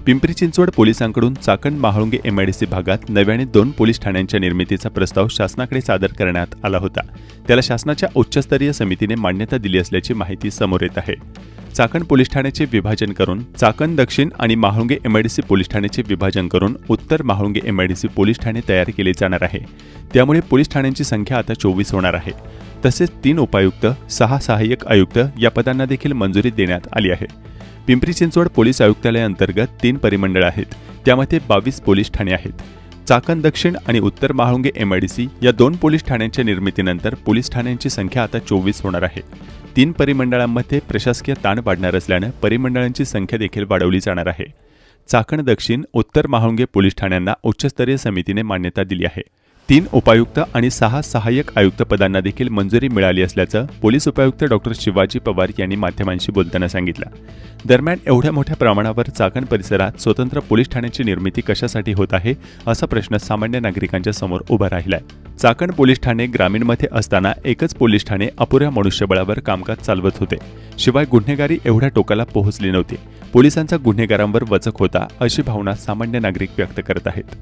पिंपरी चिंचवड पोलिसांकडून चाकण महाळुंगे एमआयडीसी भागात नव्याने 2 पोलीस ठाण्यांच्या निर्मितीचा प्रस्ताव शासनाकडे सादर करण्यात आला होता. त्याला शासनाच्या उच्चस्तरीय समितीने मान्यता दिली असल्याची माहिती समोर येत आहे. चाकण पोलीस ठाण्याचे विभाजन करून चाकण दक्षिण आणि महाळुंगे एमआयडीसी पोलीस ठाण्याचे विभाजन करून उत्तर महाळुंगे एमआयडीसी पोलीस ठाणे तयार केले जाणार आहे. त्यामुळे पोलीस ठाण्यांची संख्या आता 24 होणार आहे. तसेच 3 उपायुक्त, 6 सहाय्यक आयुक्त या पदांना देखील मंजुरी देण्यात आली आहे. पिंपरी चिंचवड पोलीस आयुक्तालय अंतर्गत 3 परिमंडळ आहेत. त्यामध्ये 22 पोलीस ठाणे आहेत. चाकण दक्षिण आणि उत्तर महाळुंगे एमआयडीसी या 2 पोलीस ठाण्यांच्या निर्मितीनंतर पोलीस ठाण्यांची संख्या आता 24 होणार आहे. 3 परिमंडळांमध्ये प्रशासकीय ताण वाढणार असल्यानं परिमंडळांची संख्या देखील वाढवली जाणार आहे. चाकण दक्षिण, उत्तर महाळुंगे पोलीस ठाण्यांना उच्चस्तरीय समितीने मान्यता दिली आहे. 3 उपायुक्त आणि 6 सहाय्यक आयुक्त पदांना देखील मंजुरी मिळाली असल्याचं पोलीस उपायुक्त डॉक्टर शिवाजी पवार यांनी माध्यमांशी बोलताना सांगितलं. दरम्यान एवढ्या मोठ्या प्रमाणावर चाकण परिसरात स्वतंत्र पोलीस ठाण्याची निर्मिती कशासाठी होत आहे असा प्रश्न सामान्य नागरिकांच्या समोर उभा राहिलाय. चाकण पोलीस ठाणे ग्रामीणमध्ये असताना एकच पोलीस ठाणे अपुऱ्या मनुष्यबळावर कामकाज चालवत होते. शिवाय गुन्हेगारी एवढ्या टोकाला पोहोचली नव्हती. पोलिसांचा गुन्हेगारांवर वचक होता अशी भावना सामान्य नागरिक व्यक्त करत आहेत.